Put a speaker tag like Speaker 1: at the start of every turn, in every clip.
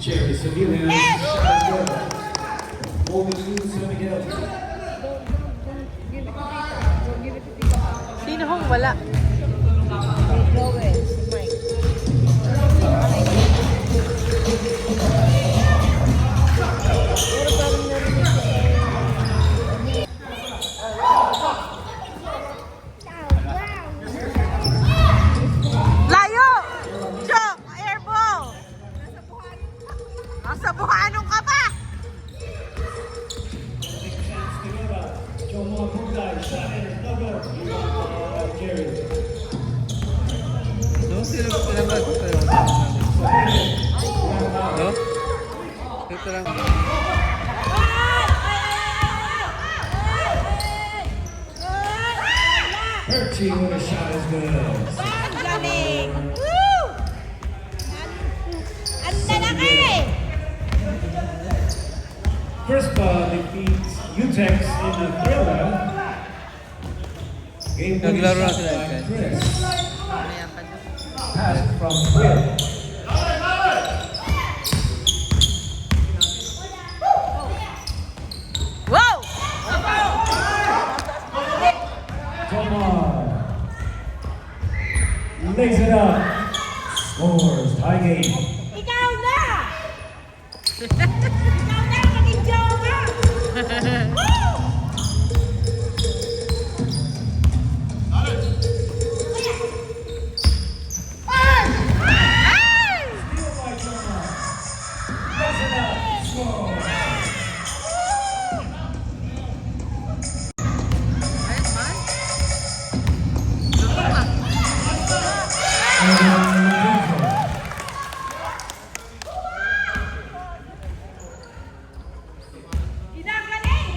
Speaker 1: Jerry Sevilla.
Speaker 2: Sino hong wala? Layo! Chok! Airball! Nasa buhanong ka pa!
Speaker 3: No, sila ba talaga? No? Ito lang.
Speaker 1: Percy with a shot is good.
Speaker 4: Ang galing! Woo! Ang lalaki!
Speaker 1: Crispa defeats Utex in the thriller. Game winning
Speaker 3: Naglaro na
Speaker 1: shot
Speaker 3: sila,
Speaker 1: by
Speaker 3: guys.
Speaker 1: Chris.
Speaker 2: Mamaya pa doon.
Speaker 1: Pass from Will.
Speaker 2: Wow!
Speaker 1: Tomar lays it up. Scores. Tie game.
Speaker 4: Ikaw na! Ikaw na! Maging jowa! Woo!
Speaker 1: Steal by Tomar. Lays it up. Scores.
Speaker 2: Ayos ba? Luto ka.
Speaker 4: Ginagaling!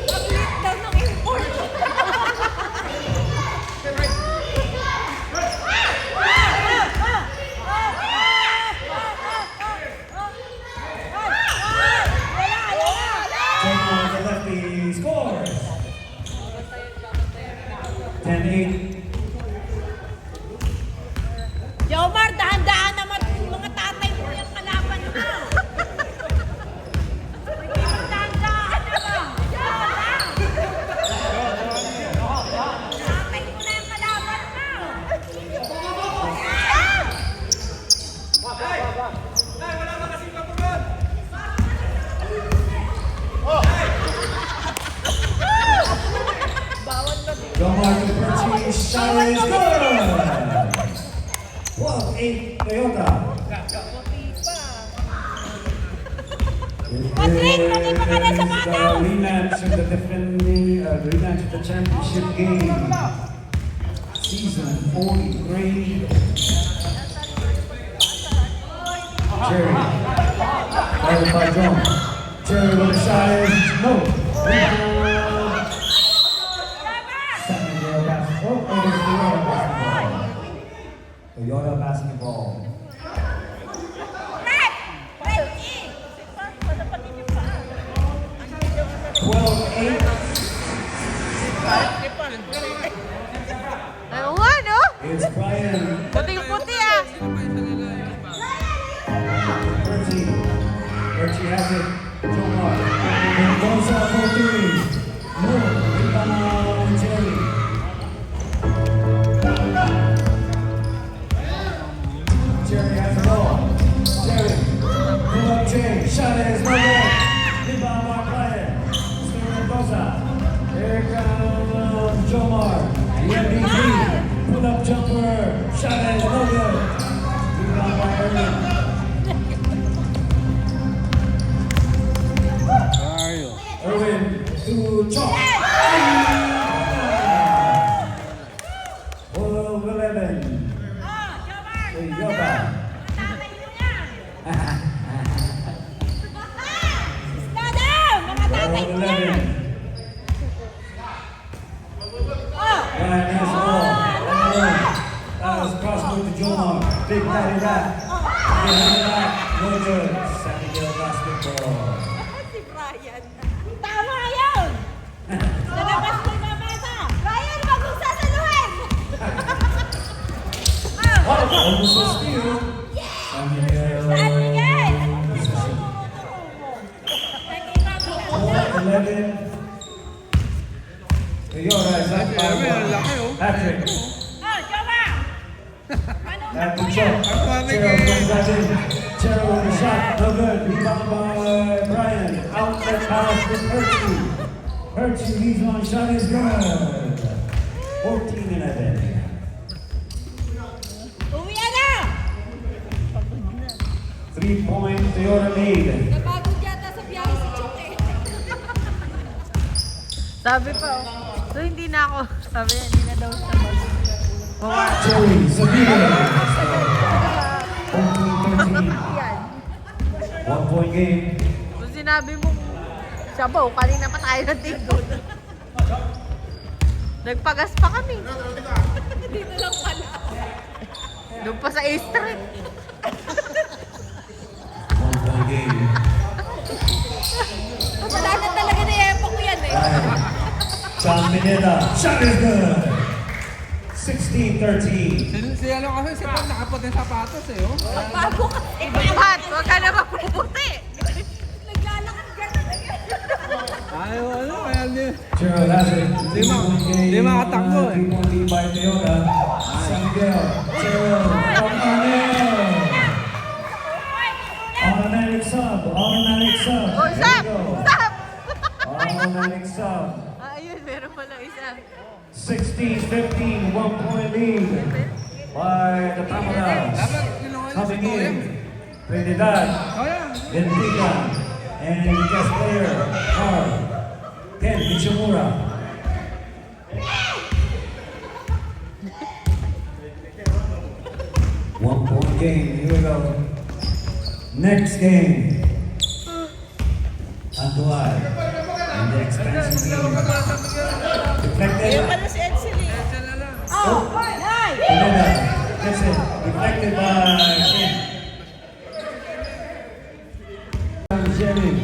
Speaker 4: Ang lit daw ng import.
Speaker 1: Tomar the lefty scores. 10-8.
Speaker 4: Jomar, dahan-dahan naman mga tatay mo yung kalaban mo. Dahan-dahan naman. Tatay mo na yung kalaban mo.
Speaker 1: Domar to Percy, shot is good! 12-8 Toyota.
Speaker 4: Patrick, hindi pa ka na sa
Speaker 1: The
Speaker 4: bataw.
Speaker 1: rematch of the defending, rematch of the championship game. Season 43. Jerry. Followed by John. Jerry with a shot is no. Rebound. Secondary basketball. Oh, it is Toyota basketball.
Speaker 4: Fred! Fred, in!
Speaker 1: 12-8.
Speaker 2: Ay, oo nga, no?
Speaker 1: It's Brian.
Speaker 2: Puting-puti ah.
Speaker 1: Percy has it. Jomar. Mendoza for three. No. Rebound, Jerry. Jerry has it all. Jerry. Pull up Jay. Shot is no good. Rebound by Brian. Still Mendoza. Here comes Jomar. The MVP. Pull up jumper. Shot is no good. Rebound by Erwin.
Speaker 3: Mario.
Speaker 1: Erwin to Chalk. 12-11.
Speaker 4: Oh, Jomar!
Speaker 1: Toyota.
Speaker 4: Tatay mo yan! Dada! Mga tatay mo yan!
Speaker 1: 12-11.
Speaker 4: Oh!
Speaker 1: Ryan has the ball. That was crossed to Jomar. Big daddy back. Behind the back. No good. Second year basketball.
Speaker 4: Si Brian. Tama yun! Sa labas mo babasa!
Speaker 1: Almost a steal. San Miguel.
Speaker 4: Saan Miguel?
Speaker 1: Possession. 4-11. Toyota is up by one. Patrick.
Speaker 4: Oh, Joma! Ano
Speaker 1: At the
Speaker 4: na
Speaker 1: check.
Speaker 4: kuya?
Speaker 1: Terrell comes back in. Terrell with a shot. No good. Rebound by Brian. Outlet pass to Percy. Percy leads on. Shot is good. 14-11.
Speaker 4: Uwi na!
Speaker 1: 3-point Toyota lead.
Speaker 4: Napagod yata sa biyahe si Chok eh.
Speaker 2: Sabi pa, oh. So, hindi na ako. Sabi niya, hindi na daw siya mag...
Speaker 1: Joey Sabine. 14-13.
Speaker 2: Yan.
Speaker 1: 1-point game.
Speaker 2: Kung sinabi mo, sabaw, kanina pa tayo natigod. Nagpagas pa kami.
Speaker 4: Dito lang pala.
Speaker 2: Doon pa sa A-Street.
Speaker 1: 1-point game.
Speaker 4: Wala na talaga na epo ko yan eh.
Speaker 1: John Mineta. Shot is good. 16-13.
Speaker 3: Si ano kasi si Pag nakaputi sapatos eh, oh.
Speaker 4: Bago ka.
Speaker 2: Ibat, huwag ka na mapuputi.
Speaker 4: Naglalakad gano'n eh.
Speaker 3: Ay, ano, kaya di.
Speaker 1: Gerald has it.
Speaker 3: Di makatakbo eh.
Speaker 1: 3-point lead by Toyota. San Miguel. Gerald. Arnel. Automatic sub. Automatic sub.
Speaker 2: Oh,
Speaker 1: There
Speaker 2: stop!
Speaker 1: you go.
Speaker 2: Stop!
Speaker 1: Automatic sub.
Speaker 2: Ayun, meron pala isa.
Speaker 1: 16-15. 1-point lead by the Tamaras.
Speaker 3: Dapat ginawa niya si
Speaker 1: Coming
Speaker 3: Toyang.
Speaker 1: in. Trinidad.
Speaker 3: Oh, yeah.
Speaker 1: Benfica. And guest player, Carl. Ken Ichimura. One-point game. Here we go. Next game. Antuay. And the expansion team. Deflected.
Speaker 4: si Edsel eh.
Speaker 3: Sila lang.
Speaker 4: Oh, nay!
Speaker 1: Pineda. Gets it. Deflected by Ken. Jerry.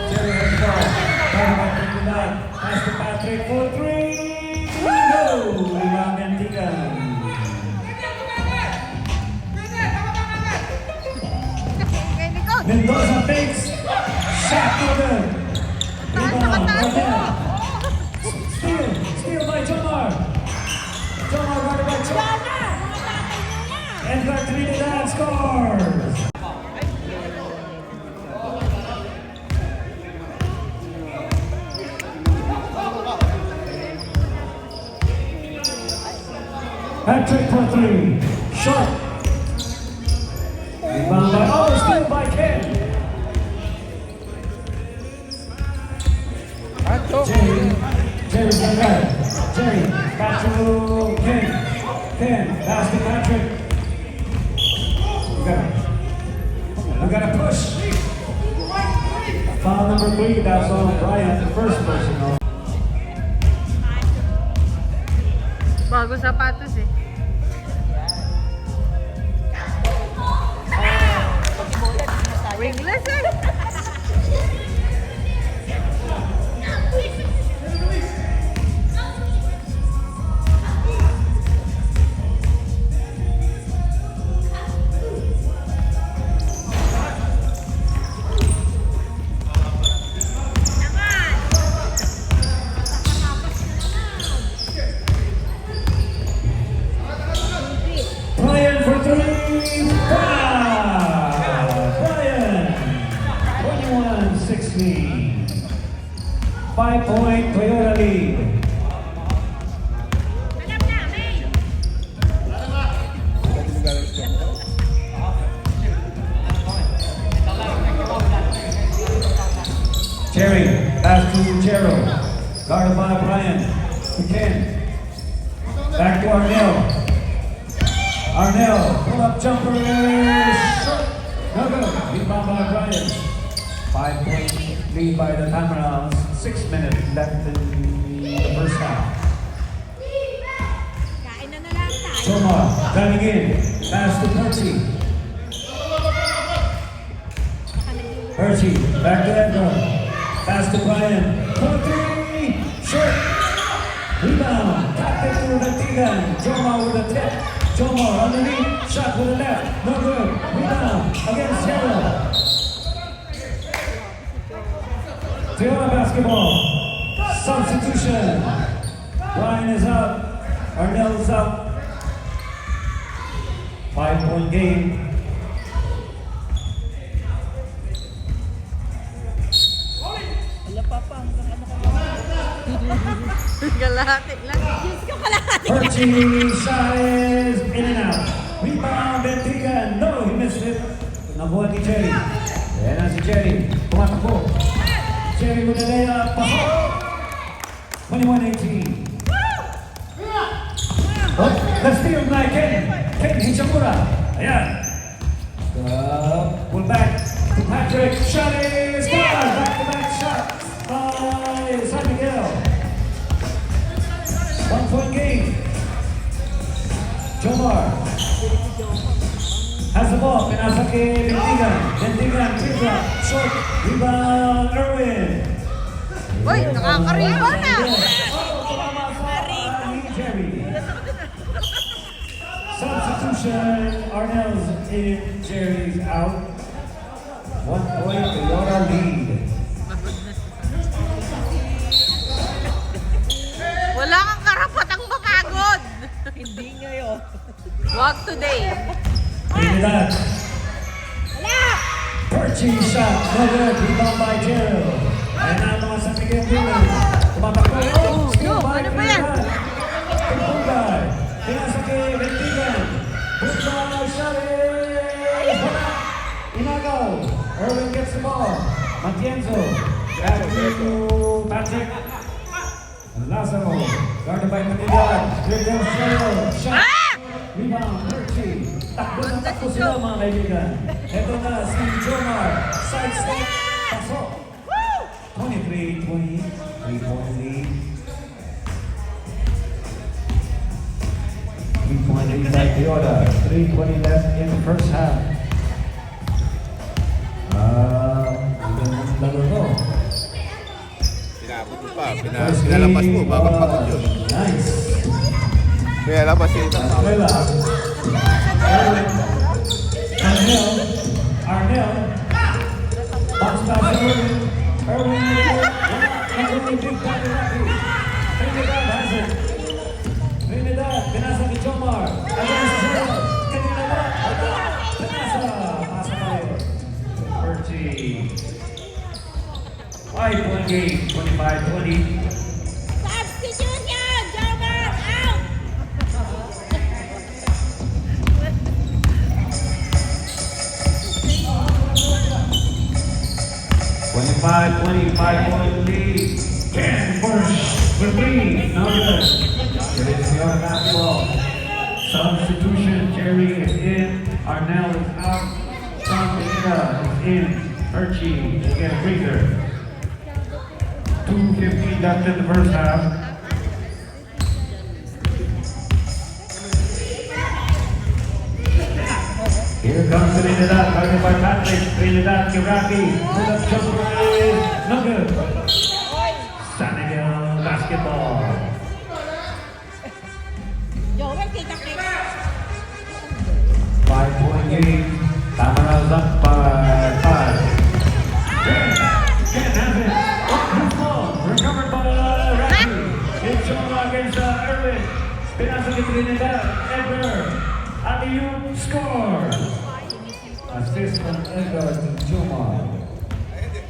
Speaker 1: Jerry has the ball. Ball by Trinidad. Pass to Patrick for three. No! Rebound Benfica.
Speaker 2: Kay Nicole.
Speaker 1: Mendoza fakes. Shot no good. Rebound. Martel. Steal by Jomar. Jomar guarded by Chop.
Speaker 4: Sana! Mga tatay nyo na!
Speaker 1: And the Trinidad scores. Patrick for three. Short. Rebound by, steal by Ken.
Speaker 3: Ato.
Speaker 1: Jerry's got that. Jerry, back to Ken. Ken, pass to Patrick. We gotta push. Foul number 3, that's on Brian, the first person.
Speaker 2: Bago sapatos eh. Wingless eh.
Speaker 1: Brian for three. Brian. 21-16. 5-point Toyota lead.
Speaker 4: Alam na, May!
Speaker 1: Jerry, pass to Gerald. Guarded by Brian. To Ken. Back to Arnell. Arnell, pull up jumper. Short. No good. Rebound by Brian. 5-point lead by the Tamaras. 6 minutes left in the first half.
Speaker 4: Kain na lang tayo.
Speaker 1: Tomar, driving in. Pass to Percy. Percy, back to Edgar. Pass to Brian. For three. Short. Rebound. Tapped it through the Tigan. Joma with a tip. Jomar underneath, shot with the left, no good. Rebound against Yellow. Tijuana basketball. Substitution. Ryan is out. Arnell is out. 5-point game.
Speaker 4: Wala pa pa. Hanggang ano ka
Speaker 2: Galati lang.
Speaker 4: Diyos ko kalahati.
Speaker 1: Percy shot is in and out. Rebound Benfica. No, he missed it. Nabuhat ni Jerry. Ayan na si Jerry. Tumatakbo. Jerry with the layup. Pasok. 21-18. Oh, the steal by Ken. Ken Hichamura. Ayan. Pull back to Patrick. Shot is good. Back-to-back shot by San Miguel. 1-point game. Jomar has the ball. Pinasa kay Bendigan. Bendigan, tira. Short. Rebound, Erwin.
Speaker 2: Uy, nakakariba na.
Speaker 1: Jerry. Substitution. Arnell's in. Jerry's out. 1 point. Toyota lead.
Speaker 2: Wala kang karapatang mapagod.
Speaker 4: Hindi ngayon.
Speaker 2: Wag today.
Speaker 1: Trinidad.
Speaker 4: Wala!
Speaker 1: Percy shot. No good. Rebound by Gerald. Ayan na ang mga San Miguel Demon. Tumatakbo.
Speaker 2: Oh,
Speaker 1: Steal
Speaker 2: no,
Speaker 1: by
Speaker 2: ano ba yan?
Speaker 1: Trinidad. Tungkay. Pinasa kay Bendigan. Tungkay. Shot is. Wala. Inagaw. Erwin gets the ball. Matienzo. Back to Patrick. Lazaro. Guarded by Trinidad. Here goes Gerald. Shot. Rebound, Percy. Takbo na takbo sila mga kaibigan. Ito na si Jomar. Side step. Pasok. 23-20. 3-point lead. 3-point lead by Toyota. 3:20 left in the first half. Lalo to.
Speaker 5: Pinabot mo pa, pinalapas mo, babakbakot yun.
Speaker 1: Nice.
Speaker 5: Kaya labas yun.
Speaker 1: Vela. Erwin. Arnell. Arnell. Bounce pass to Erwin. Erwin. Erwin big time to Rocky. Trinidad has it. Trinidad. Pinasa ni Jomar. Against Zero. Kanina ba? Pinasa. Pasa pa rin. Percy. 5-point game. 25-20.
Speaker 4: Substitution! Jomar out!
Speaker 1: 25-point lead. Ken Bush with three. No good. It is your basketball. Substitution. Jerry is in. Arnell is out. Tom Pineda is in. Percy will get a breather. 2:15 left in the first half. Here comes Trinidad, guarded by Patrick. Trinidad, Kiraki. Put up jumper is no good. San Miguel basketball.
Speaker 4: Joel, kita-kita.
Speaker 1: 5-point game. Tamara's up by 5. Can't have it. Loose ball. Recovered by Rafi. It's shown against Erwin. Pinasa kay Trinidad. Edgar. Aliyu score. Assist from Edgar to Jomar.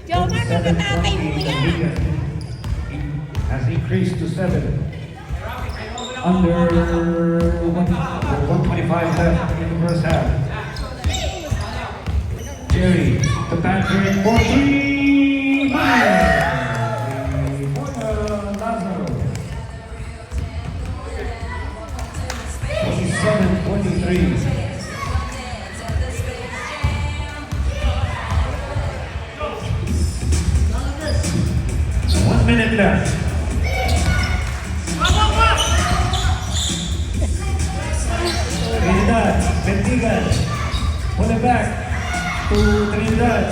Speaker 4: Jomar, nakatatay mo yan.
Speaker 1: Has increased to 7. Under 125 left in the first half. Jerry to Patrick for three. Lazaro. 27-23. One minute left. Trinidad, Bendigan, pull it back to Trinidad.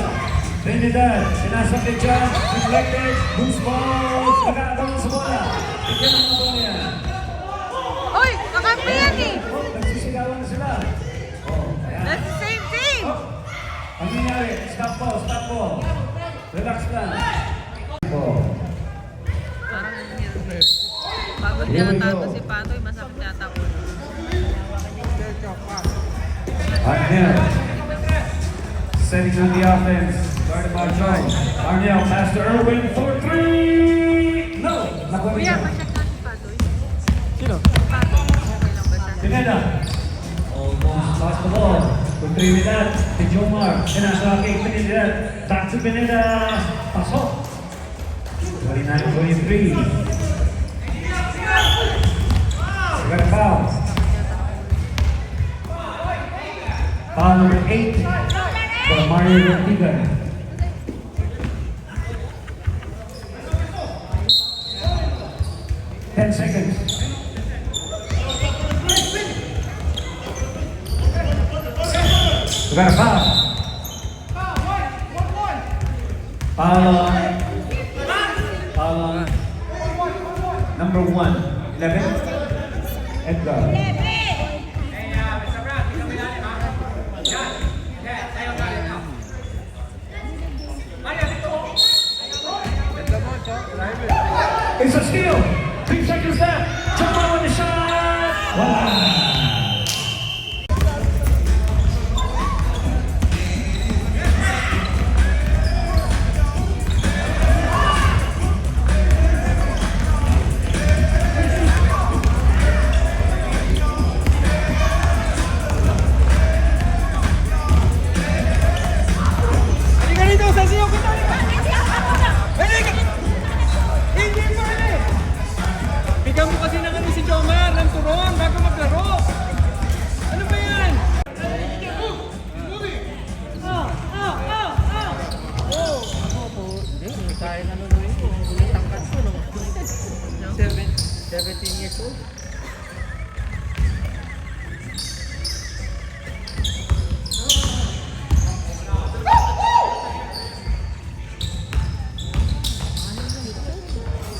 Speaker 1: Trinidad, sinasap ni John, deflected, loose ball, nagkakaroon sa bola. Bigyan ang mga bola yan.
Speaker 2: Uy, kakampi yan eh.
Speaker 1: Nagsisigawan ball, stop ball. Relax lang. Ball.
Speaker 2: Parang pagod
Speaker 1: Here we
Speaker 2: yata
Speaker 1: go.
Speaker 2: to si Patoy, masakit yata po.
Speaker 1: Arnel. Setting on the offense. Guarded by John. Arnel pass to Irwin for three. No. Nakuha
Speaker 2: Kuya,
Speaker 1: niya.
Speaker 2: pa-check na si Patoy.
Speaker 3: Sino?
Speaker 2: Patoy, okay lang ba siya?
Speaker 1: Pineda. Almost lost the ball. With three with that. To Jomar. Pinasa kay Pineda. Back to Pineda. Pasok. 29-23. We got a foul. Foul number 8 for Mario Ortigan. Ten seconds. We got a foul. Foul on number 1, 11. Edgar. It's a steal. 3 seconds left. Jump on with the shot. Wow.
Speaker 3: Halika rito, sasayaw kita! Halika! Hindi mo eh! Bigyan mo kasi ng ano si Jomar, ng turon, bago maglaro! Ano ba yan?
Speaker 2: Sayang ano na rin po. Yung tangkad ko, no? 17 years old.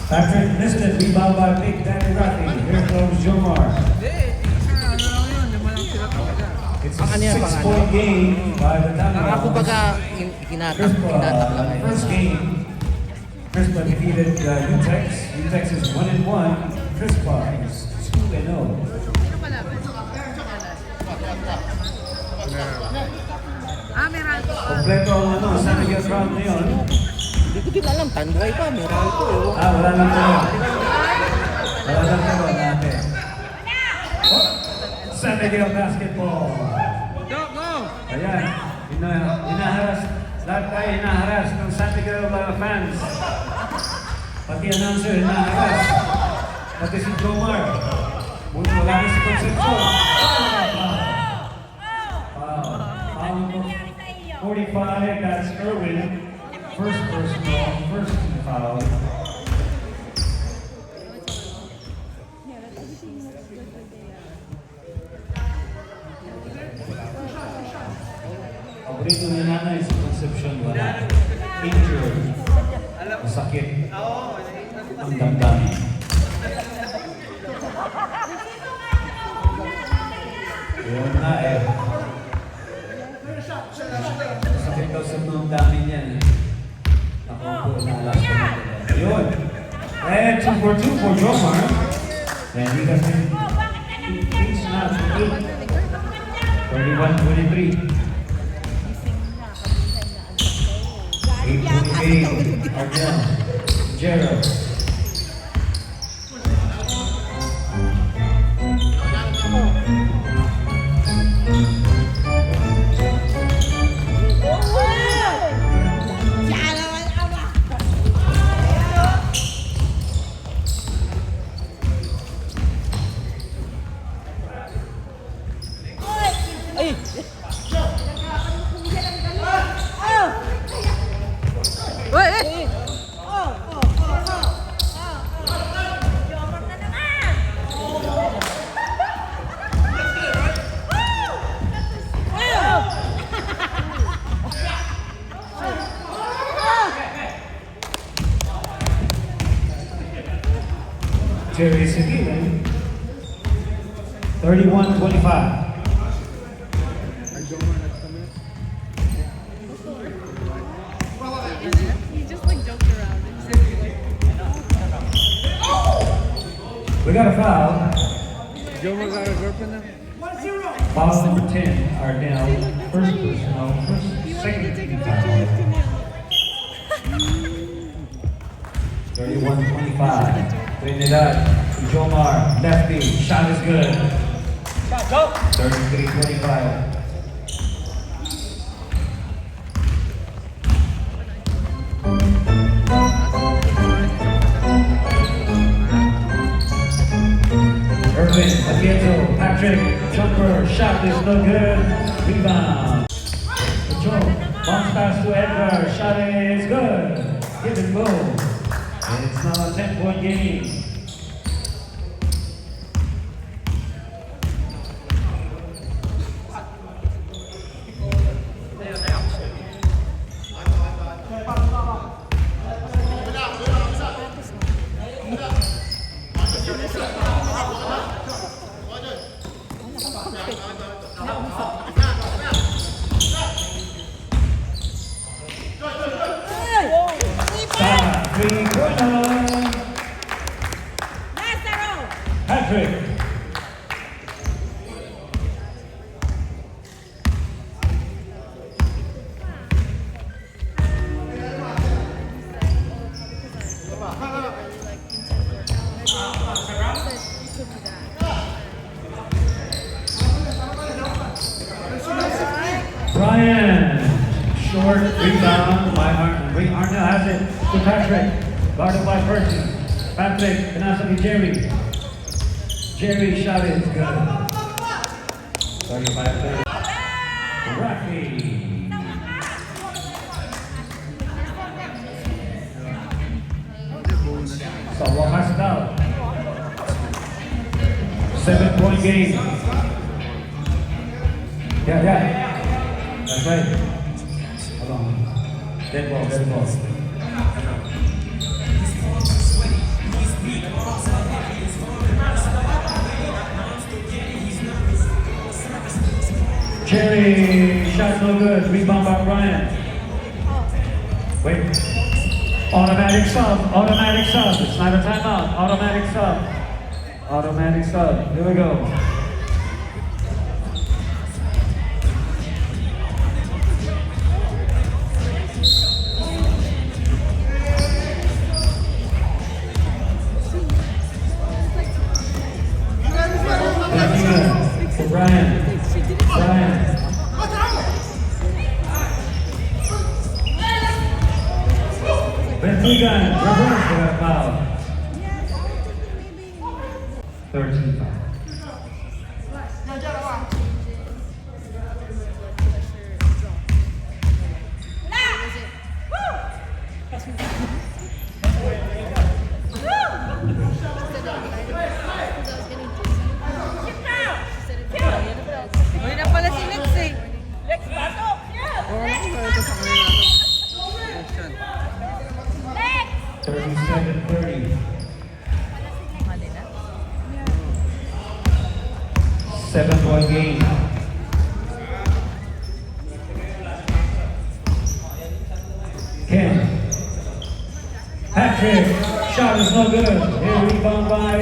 Speaker 1: Patrick missed it. Rebound by Big Danny Rafi. Here comes Jomar.
Speaker 3: Hindi, isa ano lang yun, lima lang sila talaga.
Speaker 1: It's a 6-point game by the Dynamos.
Speaker 6: Kumbaga, hinatak lang eh.
Speaker 1: First game, Crispa defeated UTEX. UTEX is 1-1. Crispa is 2-0.
Speaker 2: Sino pala ba? Meron.
Speaker 1: Kompleto ang ano, San Miguel round na yun.
Speaker 6: Hindi ko din alam, Tanduay pa, meron ito.
Speaker 1: Wala lang tayo. Wala lang tayo natin. Oh, San Miguel basketball.
Speaker 3: Go, go!
Speaker 1: Ayan, hinaharas. Lahat tayo hinaharas ng San Miguel fans. Pati announcer hinaharas. Pati si Jomar. Buti wala na si Concepcion. Foul 45, that's Irwin. First personal, first foul. Paborito ni nanay sa Concepcion, wala. Injured. Masakit. Ang damdamin. Yun na eh. Masakit daw sa damdamin yan eh. Ako po, naalas ko na. Yun. And 2 for 2 for Jomar. And he has been each now to 8. 31-23. 8-28. Ardell. Gerald.
Speaker 2: Uy!
Speaker 1: Jerry Seguin. 31-25. We got a foul.
Speaker 3: Jomar got a girlfriend na.
Speaker 1: Foul number 10, Ardell. First personal, second team foul. 31-25. Trinidad, Jomar, lefty, shot is good. 33-25. Irvin, Atienzo, Patrick, jumper, shot is no good. Rebound. Joe, bounce pass to Edgar, shot is good. Give and go. And it's now a 10-point game. Three-pointer. Patrick. Brian, short rebound by Arnell. Arnell has it to Patrick, guarded by Percy. Patrick, pinasa ni Jerry. Jerry shot is good. 35-30. Rafi. So what has it out? 7-point game. Yeah. That's right. Hold on. Dead ball. Jerry, shot no good. Rebound by Brian. Wait. Automatic sub. It's not a timeout. Automatic sub. Here we go. For Brian. Benfica, reverse for that foul. 13 foul.
Speaker 2: Uy na pala si Lex eh.
Speaker 1: 37-30.
Speaker 2: Mali na.
Speaker 1: 7-point game. Ken. Patrick. Shot is no good. Here rebound by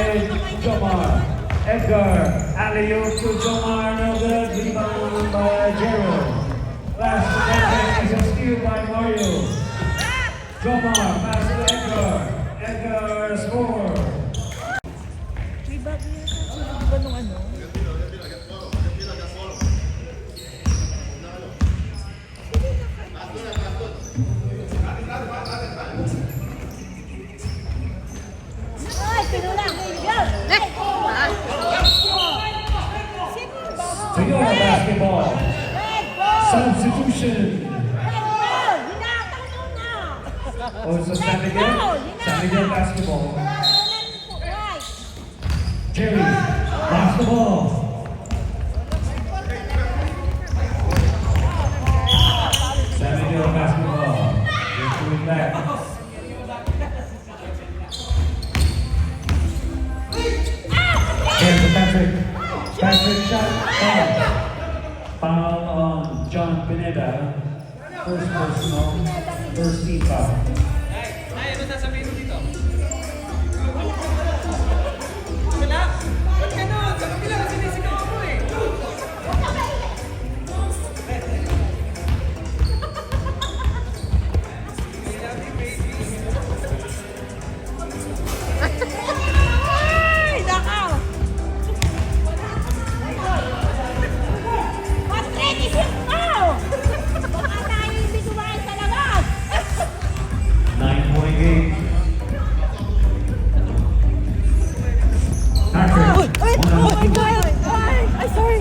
Speaker 1: Jomar. Edgar. Alley-oop to Jomar. No good. Rebound by Gerald. Last Patrick is a steal by Mario. Jomar. Pass to Edgar. Edgar score.
Speaker 2: May bago yata sila, di ba nung ano? Lex!
Speaker 1: Toyota basketball. Substitution. Oh, so San Miguel basketball. Jerry, basketball. San Miguel basketball. They're coming back. Here's to Patrick. Patrick shot. Foul on John Pineda. First personal. First team foul.
Speaker 3: Ay, ano sasabihin mo dito?
Speaker 2: my God! Ay, sorry.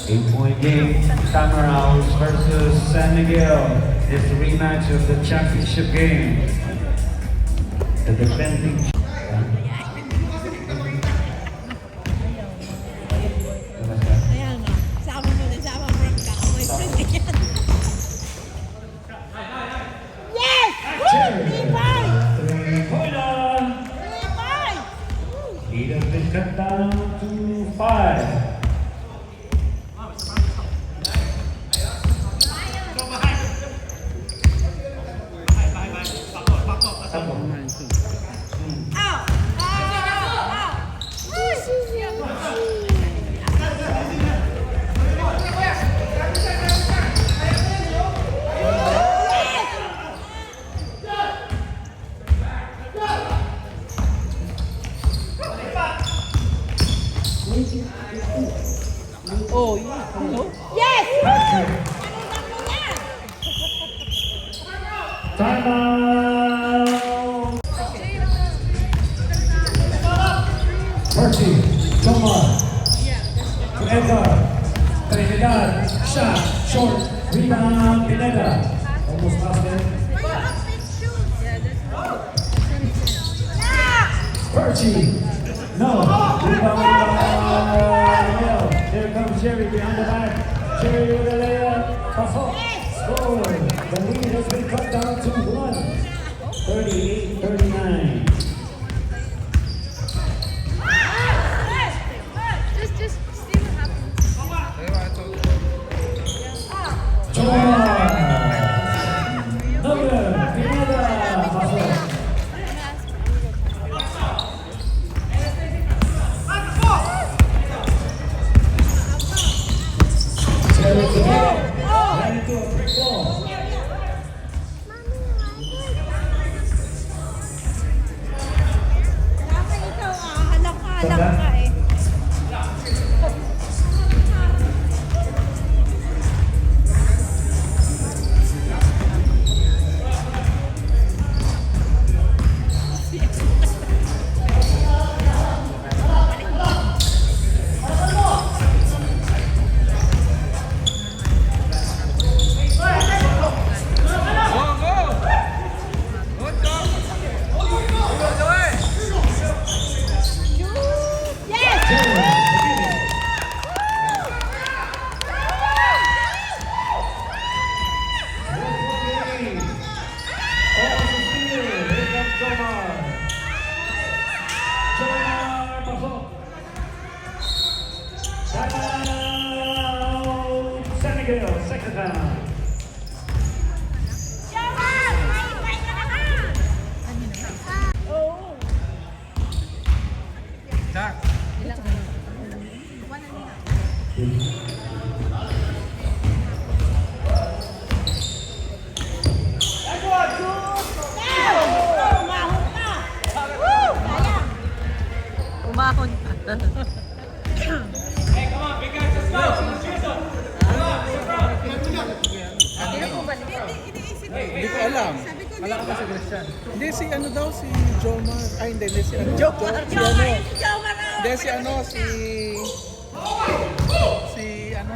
Speaker 1: 8-point game, Tamaraos versus San Miguel. It's the rematch of the championship game. The defending.
Speaker 4: Ayan nga. Sama mo na, sama mo rin ka. May friend yan. Yes! Woo! Tibay!
Speaker 1: Three-pointer.
Speaker 4: Tibay!
Speaker 1: Lead has been cut down to 5.
Speaker 4: Out! Out!
Speaker 6: Oh, yeah.
Speaker 4: Yes!
Speaker 1: Timeout. Percy, Tomar. To Edgar. Trinidad. Shot. Short. Rebound. Pineda. Almost lost it. Percy. No. Rebound. No. Here comes Jerry behind the back. Jerry with a layup. Pasok. Score. The lead has been cut down to 1. 38-39.
Speaker 2: Just see what happens.
Speaker 1: Tomar. Noble. Pineda. Pasok. Jerry to ran into a brick wall.
Speaker 4: Dapat ikaw, halak ka eh. Yes!
Speaker 1: Second down.
Speaker 2: Umahon ka.
Speaker 3: Hindi ko alam. Wala ka ba si Christian? Hindi, si ano daw, si Jomar. Ay, hindi, si ano.
Speaker 4: Jomar!
Speaker 3: Si ano.
Speaker 4: Jomar!
Speaker 3: Hindi, si ano, si... Si ano.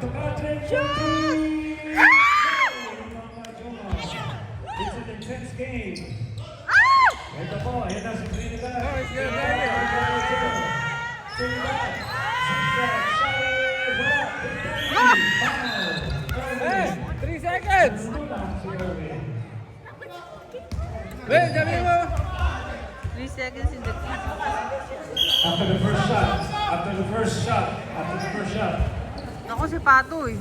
Speaker 1: Tokatre for three. It's an intense game. Ito po, ayan na si Trinidad.
Speaker 3: Oh, it's good.
Speaker 1: Trinidad. Shot is wala.
Speaker 3: Hey, 3 seconds. Wait, sabi mo.
Speaker 2: 3 seconds in the team.
Speaker 1: After the first shot.
Speaker 2: Ako si Patoy.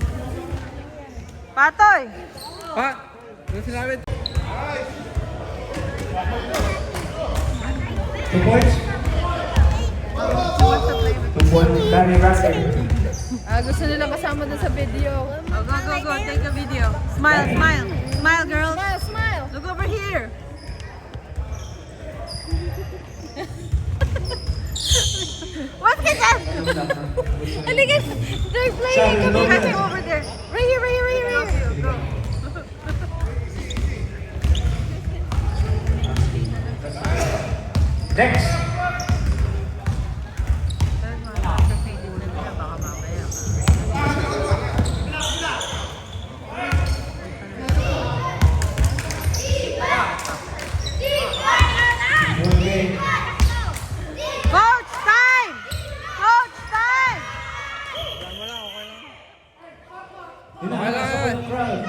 Speaker 2: Patoy!
Speaker 3: Pa, yung sinabi.
Speaker 1: 2 points. 2 points. Danny Rassing.
Speaker 2: Gusto nilang kasama dun sa video. Oh, go. Take a video. Smile. Smile, girl. Smile. Look over here. What ka dyan? Halika. They're playing. Come here. Over there. Right here. Go.
Speaker 1: Next. One game.
Speaker 2: Coach, time! Coach, time!
Speaker 1: Hinahasa ko yung crowd.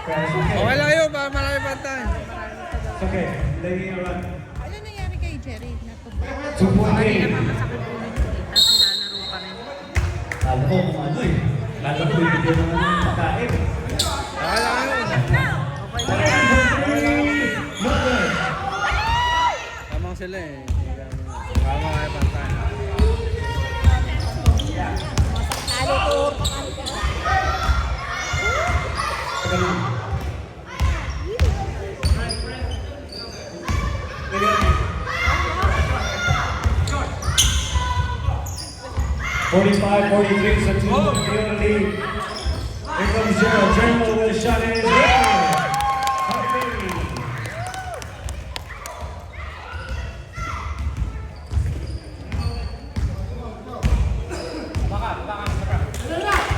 Speaker 1: Guys, okay.
Speaker 3: Okay lang yun, para marami pa tayo.
Speaker 1: It's okay. Lady around.
Speaker 4: Ano nangyari kay Jerry?
Speaker 1: 2-point game.
Speaker 2: Masakit ulo ni Tita, sinalaro pa rin.
Speaker 1: Alam ko kung ano eh. Lalo ko ibigyan naman ng pagkain.
Speaker 3: Okay lang yun. Tamang sila eh. Para marami pa tayo.
Speaker 1: Forty-five, 43, so 2 on the lead. Here comes General with a shot in his head.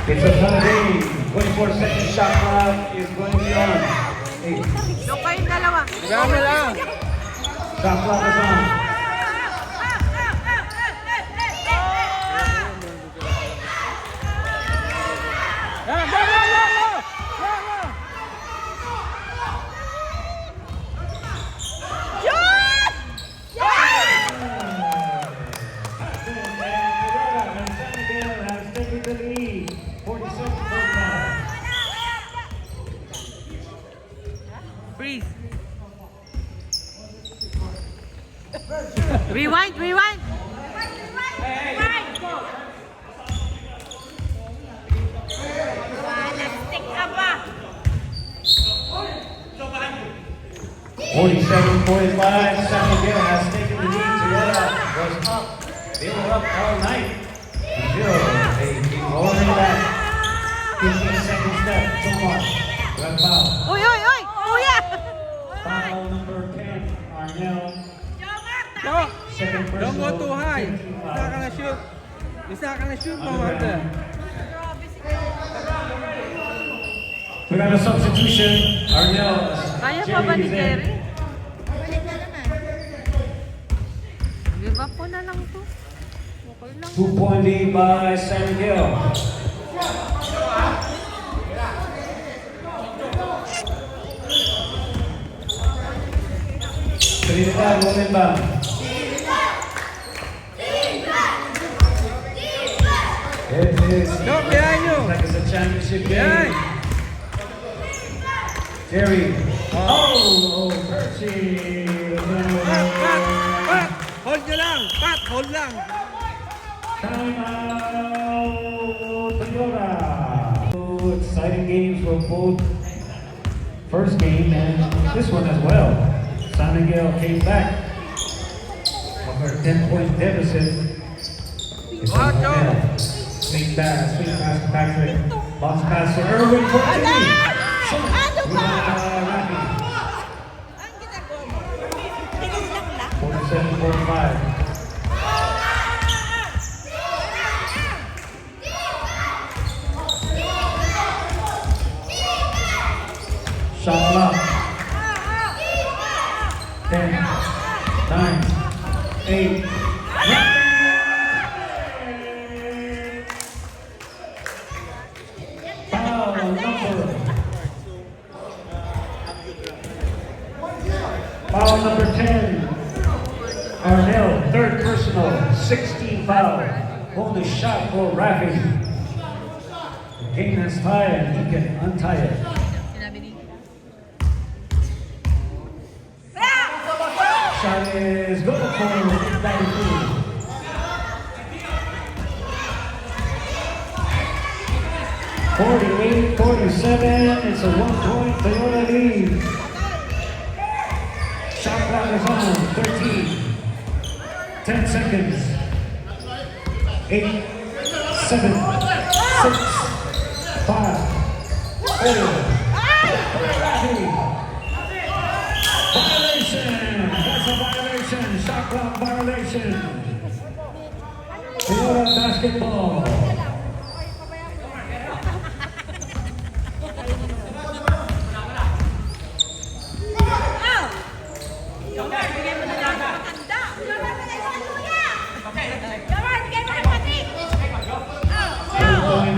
Speaker 1: It's a penalty. 24-second shot clock is going to be on. Hey,
Speaker 2: Doon kayong dalawa.
Speaker 3: Dami lang.
Speaker 1: shot clock is on.
Speaker 2: Freeze. Rewind.
Speaker 4: Stick ka ba?
Speaker 1: 47-45, San Miguel has taken the lead. Toyota was up. They were up all night until they came rolling back. 15 seconds left. Tomar, red foul.
Speaker 2: Uy! Kuya!
Speaker 1: Foul number 10, Arnell. Second
Speaker 3: Don't go
Speaker 1: personal.
Speaker 3: too high.
Speaker 1: team
Speaker 3: Isa
Speaker 1: foul.
Speaker 3: ka na shoot. Isa ka na shoot,
Speaker 1: Underground.
Speaker 3: Mawarte.
Speaker 1: We got a substitution. Arnell.
Speaker 2: Kaya pa ba ni
Speaker 1: is in.
Speaker 2: Jerry? Give up ko na lang to. Okay lang.
Speaker 1: 2-point lead by San Miguel. Trinidad will inbound. It is
Speaker 3: Go, behind you.
Speaker 1: like it's a championship
Speaker 3: Behind.
Speaker 1: game. Jerry. Oh, Percy.
Speaker 3: Pat! Hold nyo lang! Pat, hold lang!
Speaker 1: Timeout, Toyota. Two exciting games for both first game and this one as well. San Miguel came back of their 10-point deficit. It's
Speaker 3: Watch
Speaker 1: Arnell.
Speaker 3: out.
Speaker 1: Swing pass to Patrick. Bounce pass to Irwin for three. Shot. Rafi. 47-45. 10, 9, 8. Foul number 10. Arnell, third personal, 16 foul. Only shot for Rafi. Game is tied, he can untie it. Shot is good for Rafi. 48-47, it's a 1-point Toyota lead. Shot clock is on, 13, 10 seconds, 8, 7, 6, 5, 4, 3. Violation, that's a violation, shot clock violation. Toyota basketball.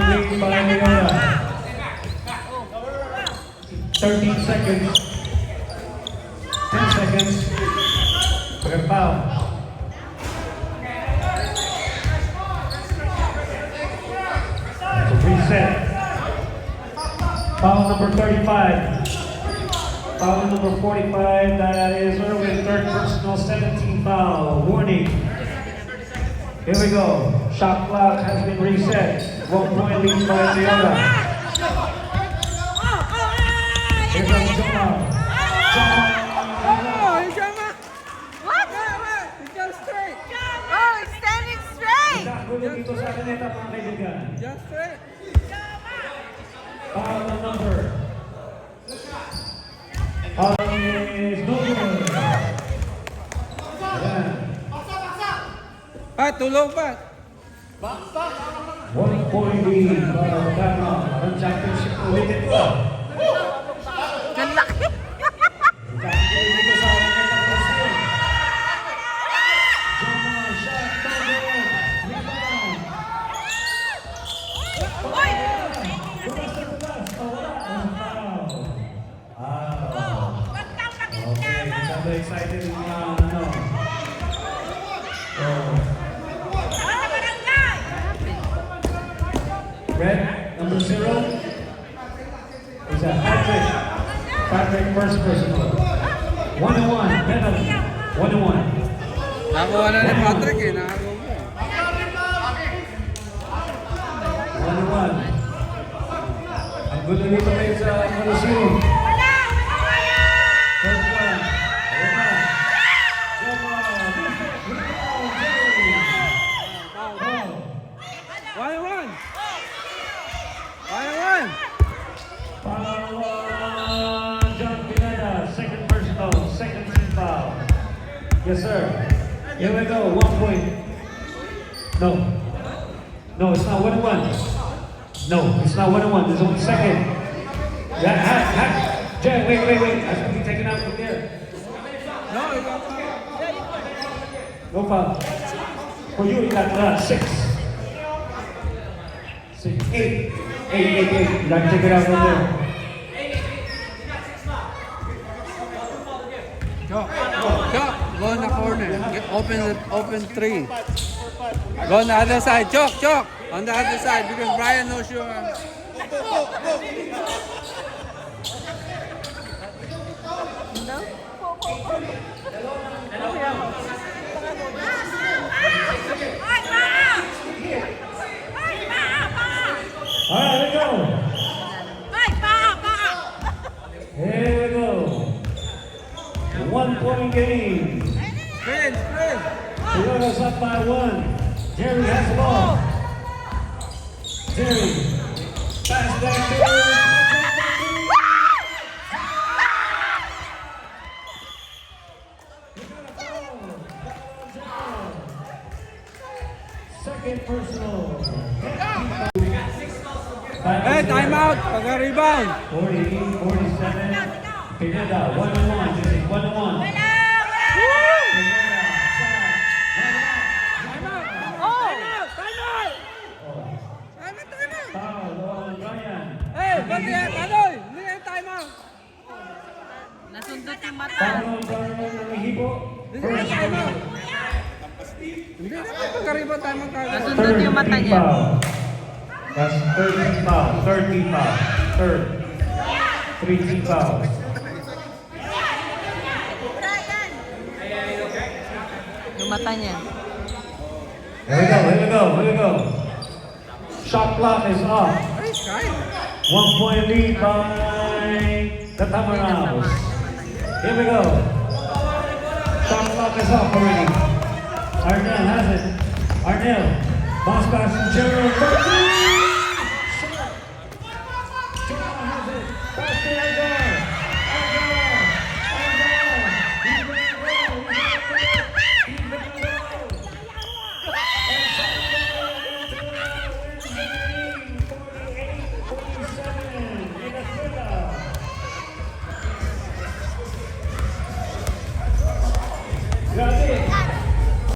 Speaker 1: Lead by Toyota. 13 seconds. 10 seconds. For a foul. So reset. Foul number 35. Foul number 45. That is Irwin. Third personal, 17 foul. Warning. Here we go. Shot clock has been reset. 1 point lead by Toyota. Here comes Jamal.
Speaker 3: Oh, he's Jama.
Speaker 2: What?
Speaker 3: He's just straight.
Speaker 2: Oh, it's standing straight.
Speaker 1: Nakagulo dito sa kaneta mga kaibigan.
Speaker 3: Just straight.
Speaker 1: Foul na number. Foul is no good. Ayan.
Speaker 3: Pat, tulong Pat.
Speaker 1: 1 point lead para Dama. Ang championship ulitin pa.
Speaker 2: Ang laki.
Speaker 1: Nakagulo dito sa kaneta mga kaibigan. Jamal, shot, double, rebound. Okay, excited yung mga ano. Red, number 0. Is that Patrick? Patrick, first personal. 1-1, penalty. 1-1.
Speaker 3: Nakuha na ni Patrick eh. Nakakuha mo.
Speaker 1: 1-1. Ang gulo nito ngayon sa Coliseum. First one. Ayun na. Jamal. Rebound, Jerry. Foul.
Speaker 3: 1-1. 1-1.
Speaker 1: Foul on John Pineda. Second personal. Second team foul. Yes, sir. Here we go. 1 point. No. No, it's not 1-1. No, it's not 1-1. There's only second. Yeah, Jay, wait. I should be taken out from there.
Speaker 3: No, you got
Speaker 1: No foul. For you, you got 6. 8. You got to take it out from there.
Speaker 3: Chok, go on the corner. Open 3. Go on the other side. Chok. On the other side because Brian knows you.
Speaker 1: All right, here we go. Here we go. 1 point game.
Speaker 3: Sprint.
Speaker 1: Toyota's up by 1. Jerry has the ball. Jerry. Pass back to second personal.
Speaker 3: Hey, time out. Pagka-rebound.
Speaker 1: 40, 47. Pineda, 1-1. This is 1-1.
Speaker 3: Hindi naman pagkariba tayo magkagawa.
Speaker 2: Nasundot yung mata niya.
Speaker 1: That's 13 foul. 30 foul. Third. 3 team fouls.
Speaker 2: Yung mata niya.
Speaker 1: Here we go, here we go, here we go. Shot clock is off.
Speaker 3: Ay, Sky.
Speaker 1: 1 point lead by the Tamaraos. Here we go. Shot clock is off already. Arnell has it. Arnell. Bounce pass from Gerald.